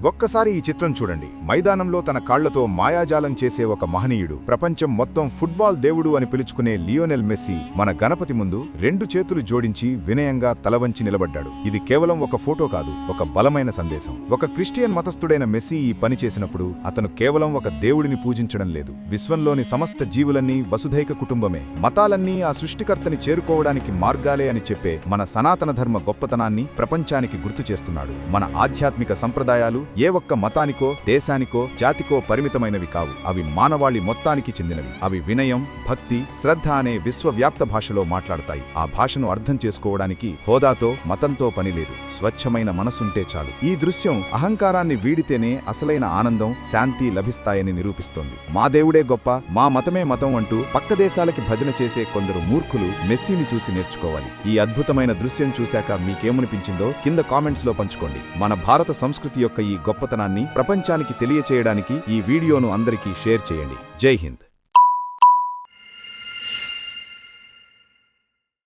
ఒక్కసారి ఈ చిత్రం చూడండి. మైదానంలో తన కాళ్లతో మాయాజాలం చేసే ఒక మహనీయుడు, ప్రపంచం మొత్తం ఫుట్బాల్ దేవుడు అని పిలుచుకునే లియోనెల్ మెస్సీ మన గణపతి ముందు 2 చేతులు జోడించి వినయంగా తలవంచి నిలబడ్డాడు. ఇది కేవలం ఒక ఫోటో కాదు, ఒక బలమైన సందేశం. ఒక క్రిస్టియన్ మతస్థుడైన మెస్సీ ఈ పని చేసినప్పుడు అతను కేవలం ఒక దేవుడిని పూజించడం లేదు. విశ్వంలోని సమస్త జీవులన్నీ వసుధైక కుటుంబమే, మతాలన్నీ ఆ సృష్టికర్తని చేరుకోవడానికి మార్గాలే అని చెప్పే మన సనాతన ధర్మ గొప్పతనాన్ని ప్రపంచానికి గుర్తు చేస్తున్నాడు. మన ఆధ్యాత్మిక సంప్రదాయాలు ఏ ఒక్క మతానికో, దేశానికో, జాతికో పరిమితమైనవి కావు. అవి మానవాళి మొత్తానికి చెందినవి. అవి వినయం, భక్తి, శ్రద్ధ అనే విశ్వవ్యాప్త భాషలో మాట్లాడతాయి. ఆ భాషను అర్థం చేసుకోవడానికి హోదాతో, మతంతో పనిలేదు. స్వచ్ఛమైన మనసుంటే చాలు. ఈ దృశ్యం అహంకారాన్ని వీడితేనే అసలైన ఆనందం, శాంతి లభిస్తాయని నిరూపిస్తోంది. మా దేవుడే గొప్ప, మా మతమే మతం అంటూ పక్క దేశాలకి భజన చేసే కొందరు మూర్ఖులు మెస్సీని చూసి నేర్చుకోవాలి. ఈ అద్భుతమైన దృశ్యం చూశాక మీకేమనిపించిందో కింద కామెంట్స్ లో పంచుకోండి. మన భారత సంస్కృతి యొక్క ఈ గొప్పతనాన్ని ప్రపంచానికి తెలియచేయడానికి ఈ వీడియోను అందరికీ షేర్ చేయండి. జై హింద్.